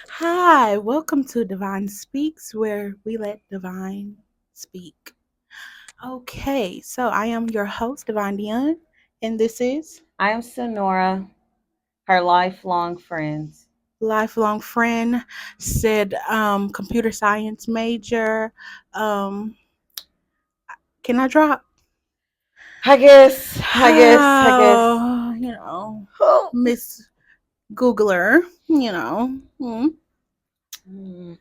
Hi, welcome to Divine Speaks, where we let Divine speak. Okay, so I am your host, Divine Dion, and this is I am Sonora, her lifelong friend. lifelong friend, said computer science major. Um, can I drop? I guess, I guess, I guess. Oh, Miss Googler, Mm,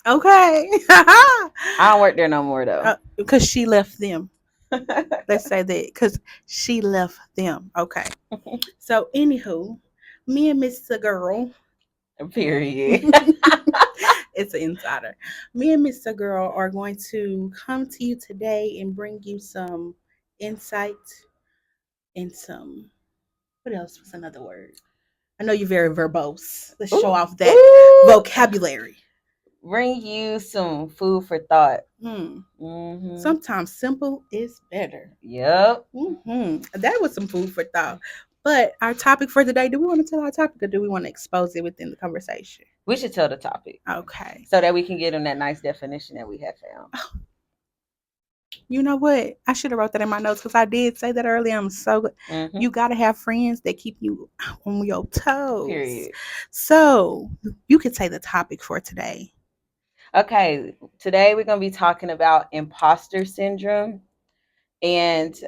Okay. I don't work there no more though. Because she left them. Let's say that because she left them. Okay. So, anywho, me and Mr. Girl, Period. it's an insider. Me and Mr. Girl are going to come to you today and bring you some insight and some. What else was another word? I know you're very verbose. Let's show Ooh, off that ooh. vocabulary. Bring you some food for thought. Hmm. Mm-hmm. Sometimes simple is better. Yep. That was some food for thought. But our topic for today, do we want to tell our topic or do we want to expose it within the conversation? We should tell the topic Okay. so that we can get them that nice definition that we have found. You know what? I should have wrote that in my notes because I did say that earlier. I'm so good. Mm-hmm. You gotta have friends that keep you on your toes. Period. So you could say the topic for today. Okay, today we're going to be talking about imposter syndrome. And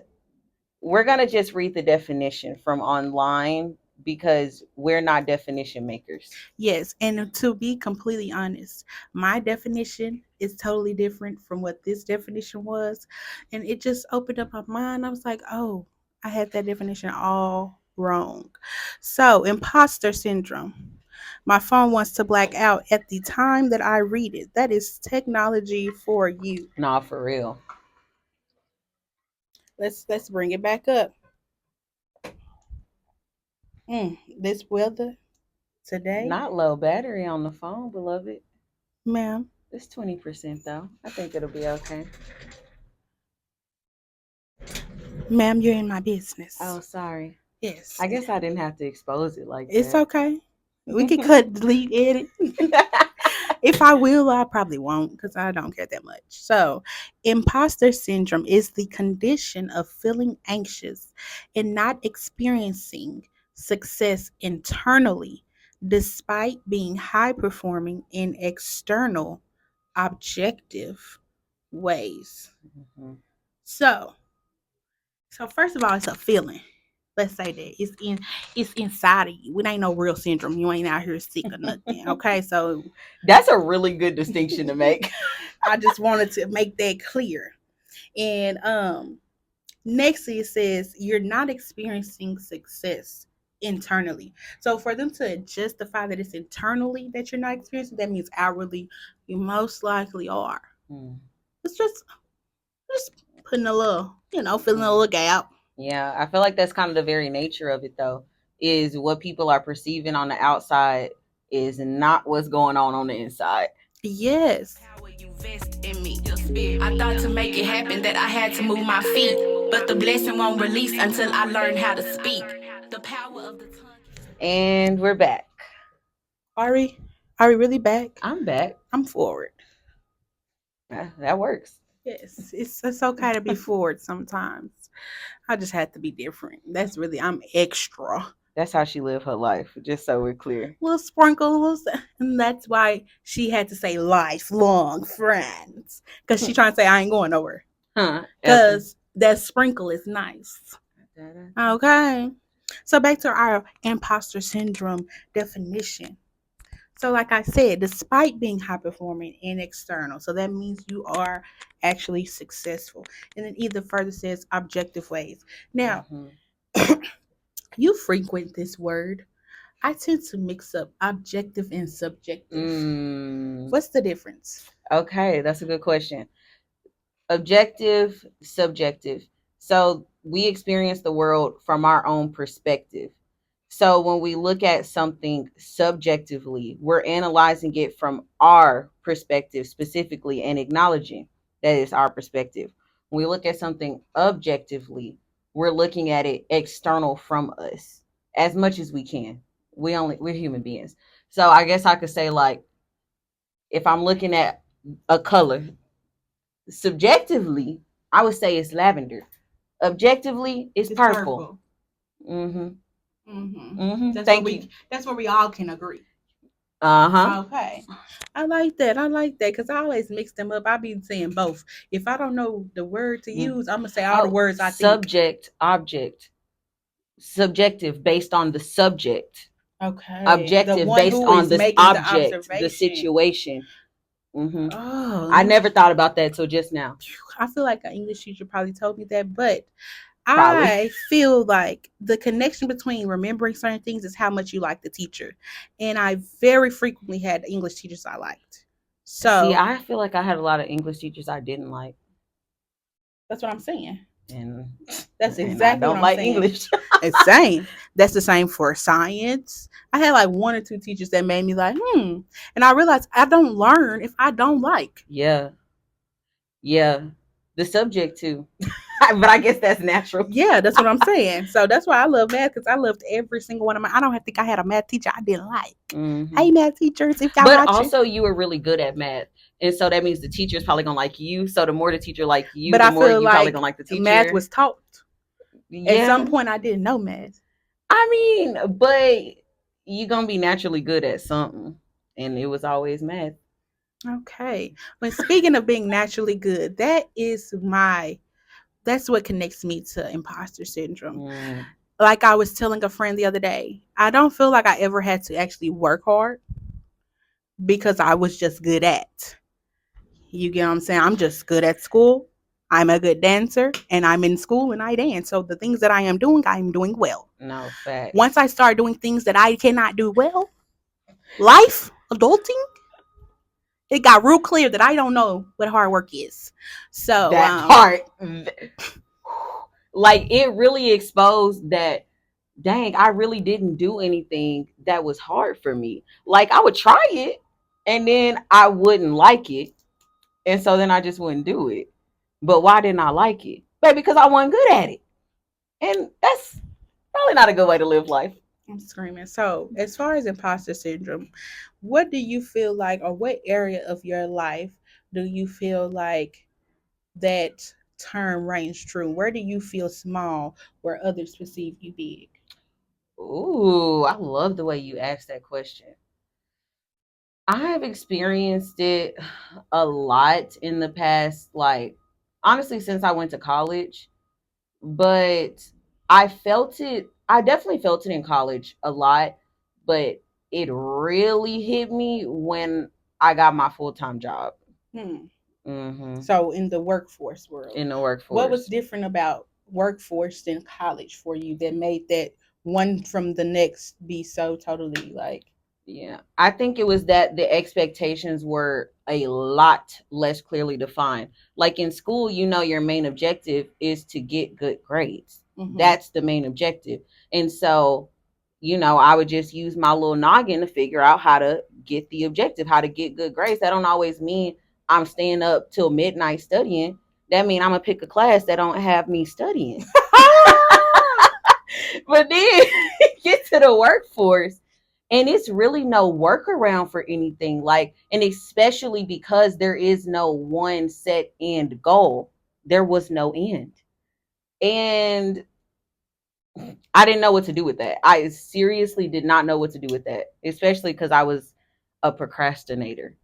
we're going to just read the definition from online because we're not definition makers. Yes, and to be completely honest, my definition is totally different from what this definition was, and it just opened up my mind. I was like, oh, I had that definition all wrong. So, imposter syndrome. My phone wants to black out at the time that I read it. That is technology for you. Nah, for real. Let's bring it back up. This weather today, Not low battery on the phone, beloved. ma'am, It's 20% though. I think it'll be okay. ma'am, you're in my business. Oh, sorry. Yes, I guess I didn't have to expose it like it's that. okay. We could cut, delete, edit. If I will, I probably won't because I don't care that much. So, imposter syndrome is the condition of feeling anxious and not experiencing success internally despite being high performing in external objective ways. Mhm. So, so first of all, it's a feeling. Let's say that it's inside of you. It ain't no real syndrome. You ain't out here sick or nothing. Okay, so That's a really good distinction to make. I just wanted to make that clear. And next it says you're not experiencing success internally. So for them to justify that it's internally that you're not experiencing, that means outwardly you most likely are. Mm. It's just putting a little, filling a little gap. Yeah, I feel like that's kind of the very nature of it, though, is what people are perceiving on the outside is not what's going on the inside. Yes. Power you vest in me. I thought to make it happen that I had to move my feet, but the blessing won't release until I learn how to speak. The power of the tongue. And we're back. Are we? Are we really back? I'm back. I'm forward. That works. Yes, it's okay to be forward sometimes. I just had to be different. That's really I'm extra. That's how she lived her life, just so we're clear. Little sprinkle, and that's why she had to say lifelong friends because she trying to say I ain't going nowhere. Huh? Because that sprinkle is nice. Okay. So back to our imposter syndrome definition. So, like I said, despite being high performing and external, so that means you are actually successful. And then either further says objective ways. Now, you frequent this word. I tend to mix up objective and subjective. What's the difference? Okay, that's a good question. Objective, subjective. So we experience the world from our own perspective. So when we look at something subjectively, we're analyzing it from our perspective specifically and acknowledging that it's our perspective. When we look at something objectively, we're looking at it external from us as much as we can. We're human beings. So I guess I could say, like, if I'm looking at a color, subjectively, I would say it's lavender. Objectively, it's It's purple. purple. Mm-hmm. That's where Thank you. That's where we all can agree. Uh-huh. Okay. I like that. I like that because I always mix them up. I be saying both. If I don't know the word to use, I'm gonna say all the Oh, words I think. subject, object. Subjective based on the subject. Okay. The Objective one based who on is this making the object, the observation. situation. Mm-hmm. Oh, I never thought about that till just now. I feel like an English teacher probably told me that, but Probably. I feel like the connection between remembering certain things is how much you like the teacher. And I very frequently had English teachers I liked. So See, I feel like I had a lot of English teachers I didn't like. that's what I'm saying. And That's and I exactly what don't I'm like saying. English. It's same. That's the same for science. I had like one or two teachers that made me like, and I realized I don't learn if I don't like. Yeah. Yeah. The subject too. But I guess that's natural. Yeah, that's what I'm saying. So that's why I love math because I loved every single one of my. I don't think I had a math teacher I didn't like. Mm-hmm. Hey, math teachers, if y'all But watching. also, you were really good at math, and so that means the teacher's probably gonna like you. So the more the teacher like you, But the I more feel you probably like gonna like the teacher. math was taught. Yeah. At some point, I didn't know math. I mean, but you gonna be naturally good at something, and it was always math. Okay. But speaking of being naturally good, that's what connects me to imposter syndrome. Like I was telling a friend the other day, I don't feel like I ever had to actually work hard because I was just good at. You get what I'm saying? I'm just good at school. I'm a good dancer and I'm in school and I dance. So the things that I am doing well. No fact. Once I start doing things that I cannot do well, life, adulting, it got real clear that I don't know what hard work is. So that part, like, it really exposed that, dang, I really didn't do anything that was hard for me. Like, I would try it and then I wouldn't like it. And so then I just wouldn't do it. But why didn't I like it? But because I wasn't good at it. And that's probably not a good way to live life. I'm screaming. So, as far as imposter syndrome, what do you feel like, or what area of your life do you feel like that term reigns true? Where do you feel small where others perceive you big? Ooh, I love the way you asked that question. I have experienced it a lot in the past, like, honestly, since I went to college. But I definitely felt it in college a lot, but it really hit me when I got my full-time job. So in the workforce world, In the workforce, what was different about workforce than college for you that made that one from the next be so totally like? Yeah, I think it was that the expectations were a lot less clearly defined. Like in school, your main objective is to get good grades. That's the main objective. And so, I would just use my little noggin to figure out how to get the objective, how to get good grades. That don't always mean I'm staying up till midnight studying. That means I'm gonna pick a class that don't have me studying. But then get to the workforce, and it's really no workaround for anything. Like, and especially because there is no one set end goal. There was no end. And I didn't know what to do with that. I seriously did not know what to do with that, especially because I was a procrastinator.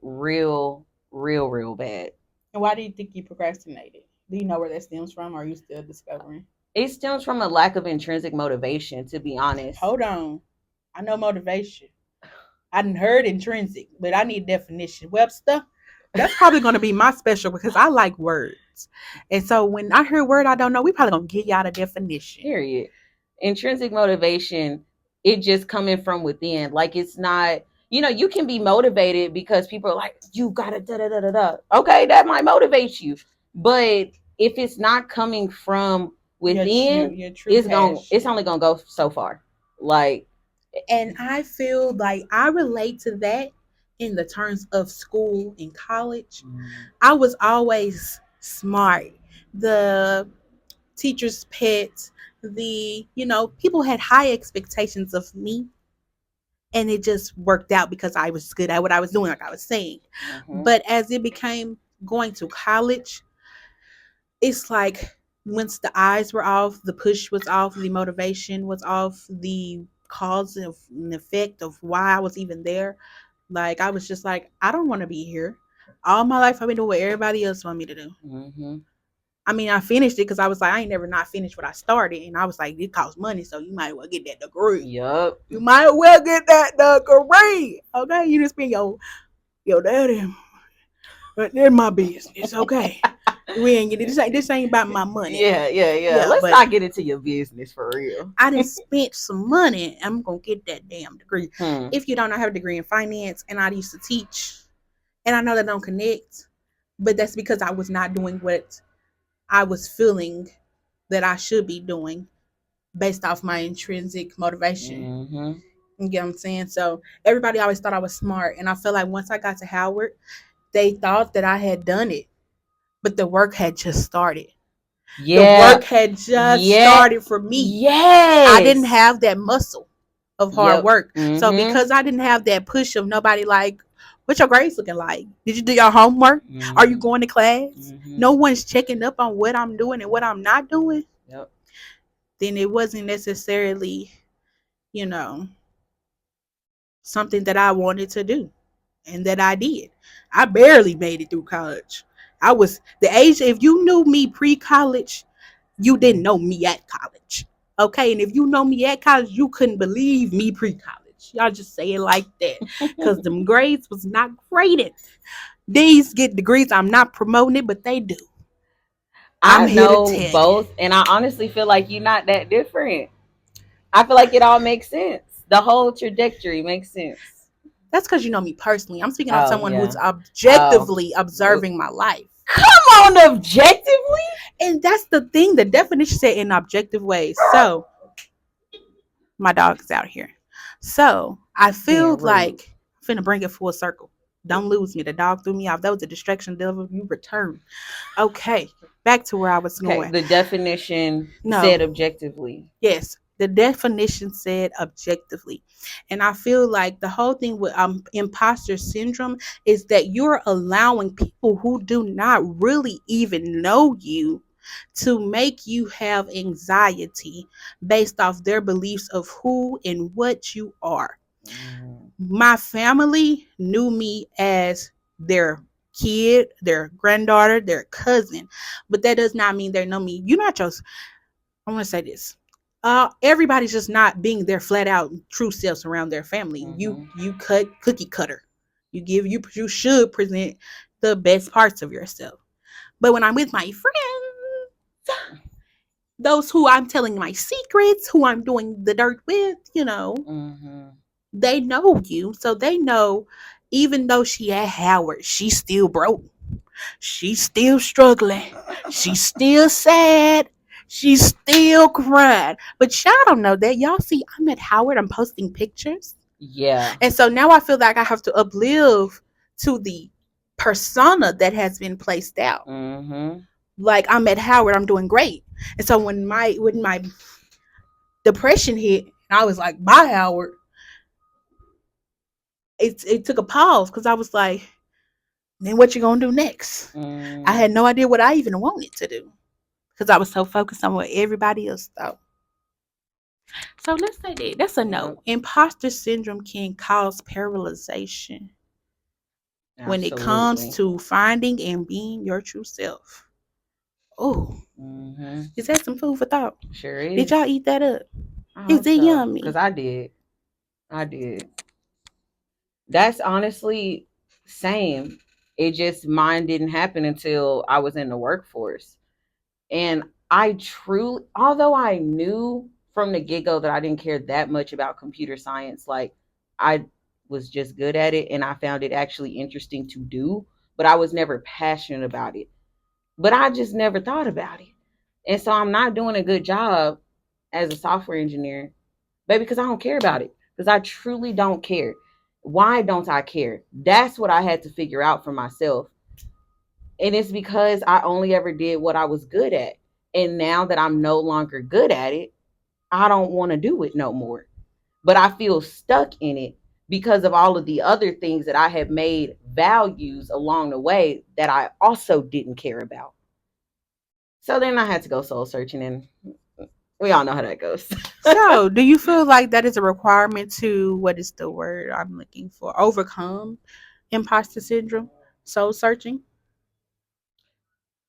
Real, real, real bad. And why do you think you procrastinated? Do you know where that stems from, or are you still discovering? It stems from a lack of intrinsic motivation, to be honest. Hold on. I know motivation. I didn't heard intrinsic, but I need definition. Webster, that's probably going to be my special because I like words. And so when I hear a word I don't know, we probably going to give y'all the definition. Period. Intrinsic motivation, it just coming from within. Like, it's not, you can be motivated because people are like, you gotta da da da da da. Okay, that might motivate you. But if it's not coming from within, it's only gonna go so far. Like, and I feel like I relate to that in the terms of school and college. I was always smart. The teacher's pet, people had high expectations of me. and it just worked out because I was good at what I was doing, like I was saying. But as it became going to college, it's like once the eyes were off, the push was off, the motivation was off, the cause and effect of why I was even there. Like I was just like, I don't want to be here. All my life I've been doing what everybody else want me to do. I mean, I finished it because I was like, I ain't never not finished what I started, and I was like, it costs money, so you might as well get that degree. Yup. You might as well get that degree. Okay, you just spend your daddy, but they're my business. Okay, we ain't get it. This ain't about my money. Yeah. Let's not get into your business for real. I done spent some money. I'm gonna get that damn degree. If you don't know, I have a degree in finance, and I used to teach, and I know that don't connect, but that's because I was not doing what I was feeling that I should be doing based off my intrinsic motivation. You get what I'm saying? So everybody always thought I was smart, and I feel like once I got to Howard, they thought that I had done it, but the work had just started. Yeah. The work had just started for me. Yes. I didn't have that muscle of hard work. So because I didn't have that push of nobody like, what's your grades looking like? Did you do your homework? Are you going to class? No one's checking up on what I'm doing and what I'm not doing. Then it wasn't necessarily, something that I wanted to do and that I did. I barely made it through college. I was the age, if you knew me pre-college, you didn't know me at college. Okay, and if you know me at college, you couldn't believe me pre-college. Y'all just say it like that. Because them grades was not graded. These get degrees. I'm not promoting it, but they do. I know both, and I honestly feel like you're not that different. I feel like it all makes sense. The whole trajectory makes sense. That's because you know me personally. I'm speaking of someone who's objectively observing my life. Come on, objectively? And that's the thing. The definition said in objective ways. So, my dog is out here. So, I feel like I'm finna bring it full circle. Don't lose me. The dog threw me off. That was a distraction. You return. Okay. Back to where I was going. The definition said objectively. Yes. The definition said objectively. And I feel like the whole thing with imposter syndrome is that you're allowing people who do not really even know you to make you have anxiety based off their beliefs of who and what you are. My family knew me as their kid, their granddaughter, their cousin, but that does not mean they know me. You're not just, I want to say this. Everybody's just not being their flat out true selves around their family. You cookie cutter. You should present the best parts of yourself. But when I'm with my friends, those who I'm telling my secrets, who I'm doing the dirt with, they know you. So they know, even though she at Howard, she's still broke. She's still struggling. She's still sad. She's still crying. But y'all don't know that. Y'all see, I'm at Howard. I'm posting pictures. Yeah. And so now I feel like I have to uplive to the persona that has been placed out. Like, I'm at Howard. I'm doing great. And so when my depression hit, I was like, bye, Howard. It took a pause because I was like, then what you gonna do next? I had no idea what I even wanted to do because I was so focused on what everybody else thought. So let's say that. That's a no. Imposter syndrome can cause paralyzation when it comes to finding and being your true self. Oh, is that some food for thought? Sure is. Did y'all eat that up? Is it yummy? Because I did. That's honestly same. It just, mine didn't happen until I was in the workforce. And I truly, although I knew from the get-go that I didn't care that much about computer science, like I was just good at it and I found it actually interesting to do, but I was never passionate about it. But I just never thought about it. And so I'm not doing a good job as a software engineer, baby, because I don't care about it. Because I truly don't care. Why don't I care? That's what I had to figure out for myself. And it's because I only ever did what I was good at. And now that I'm no longer good at it, I don't want to do it no more. But I feel stuck in it because of all of the other things that I had made values along the way that I also didn't care about. So then I had to go soul searching, and we all know how that goes. So, do you feel like that is a requirement to, what is the word I'm looking for? Overcome imposter syndrome, soul searching?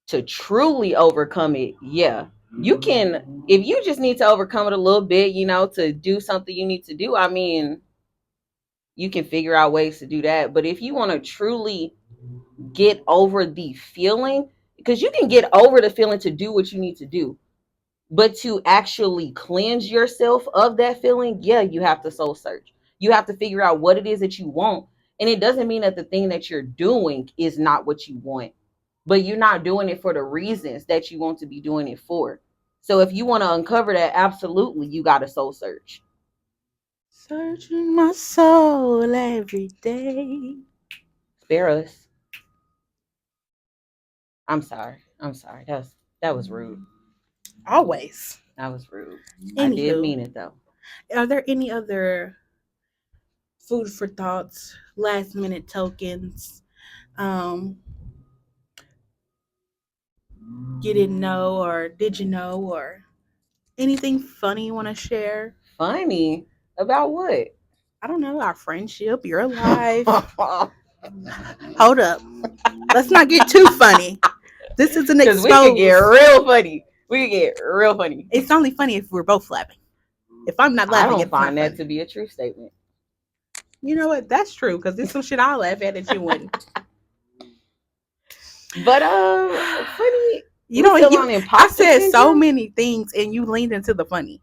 To truly overcome it, yeah. You can, if you just need to overcome it a little bit, to do something you need to do, I mean, you can figure out ways to do that. But if you want to truly get over the feeling, because you can get over the feeling to do what you need to do, but to actually cleanse yourself of that feeling, yeah, you have to soul search. You have to figure out what it is that you want. And it doesn't mean that the thing that you're doing is not what you want, but you're not doing it for the reasons that you want to be doing it for. So if you want to uncover that, absolutely, you got to soul search. Searching my soul every day. Spare us. I'm sorry. That was rude. Always. That was rude. I did Anywho, mean it though. are there any other food for thoughts, last minute tokens, um, you didn't know or did you know, or anything funny you want to share? Funny about what? I don't know, our friendship, your life. Hold up. Let's not get too funny. This is an Because we could get exposed. real funny. We could get real funny. It's only funny if we're both laughing. If I'm not I laughing, don't it's not find that funny. to be a true statement. You know what? That's true, because there's some shit I'll laugh at that you wouldn't. But funny. You know, still you, on I imposter said so syndrome? many things and you leaned into the funny.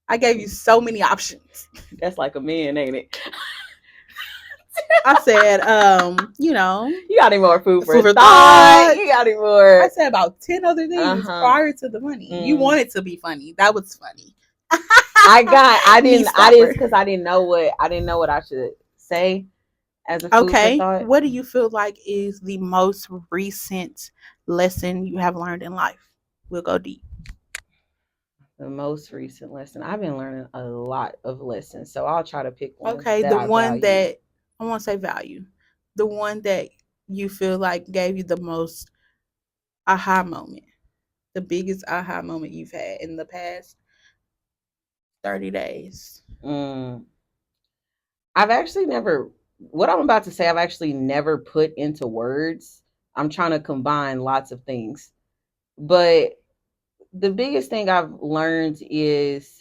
I gave you so many options. That's like a man, ain't it? I said, you know, You got any more food for food for thought? thought. You got any more? I said about 10 other things prior to the money. You wanted to be funny. That was funny. I Knee didn't slapper. because I didn't know what I should say as a food for Okay. thought. What do you feel like is the most recent lesson you have learned in life? We'll go deep. The most recent lesson. I've been learning a lot of lessons, so I'll try to pick one Okay, that the I one value. that I want to say value. The one that you feel like gave you the most aha moment. The biggest aha moment you've had in the past 30 days. I've actually never, what I'm about to say, I've actually never put into words. I'm trying to combine lots of things. But the biggest thing I've learned is,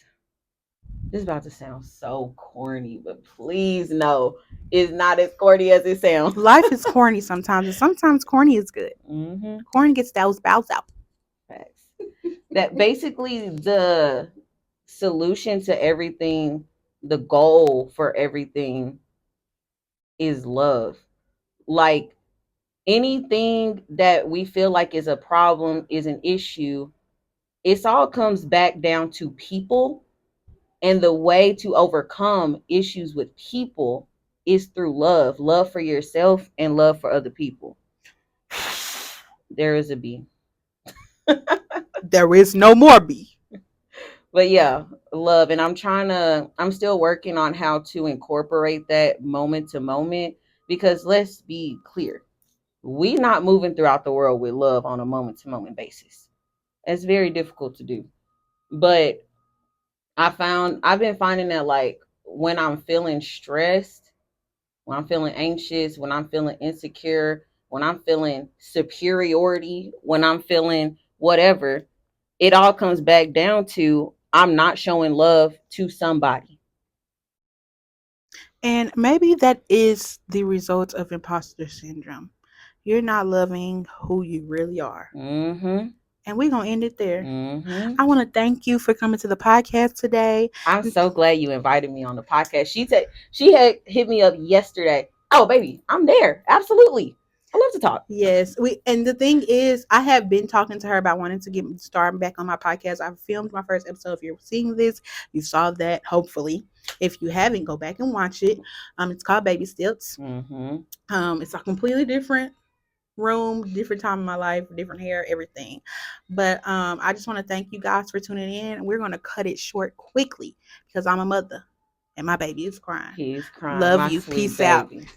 this is about to sound so corny, but please know it's not as corny as it sounds. Life is corny sometimes, and sometimes corny is good. Mm-hmm. Corny gets those bows out. Facts. That basically the solution to everything, the goal for everything is love. Like anything that we feel like is a problem, is an issue, it's all comes back down to people. And the way to overcome issues with people is through love for yourself and love for other people. There is a B. There is no more B. But yeah, love. And I'm still working on how to incorporate that moment to moment, because let's be clear, we not moving throughout the world with love on a moment to moment basis. It's very difficult to do. But I've been finding that, like, when I'm feeling stressed, when I'm feeling anxious, when I'm feeling insecure, when I'm feeling superiority, when I'm feeling whatever, it all comes back down to I'm not showing love to somebody. And maybe that is the result of imposter syndrome. You're not loving who you really are. Mm-hmm. And we're going to end it there. Mm-hmm. I want to thank you for coming to the podcast today. I'm so glad you invited me on the podcast. She had hit me up yesterday. Oh, baby, I'm there. Absolutely. I love to talk. Yes, and the thing is, I have been talking to her about wanting to get started back on my podcast. I filmed my first episode. If you're seeing this, you saw that. Hopefully, if you haven't, go back and watch it. It's called Baby Steps. Mm-hmm. It's a completely different room, different time in my life, different hair, everything. But I just want to thank you guys for tuning in. We're going to cut it short quickly because I'm a mother And my baby is crying. He's crying. Love My you. sweet Peace out. baby.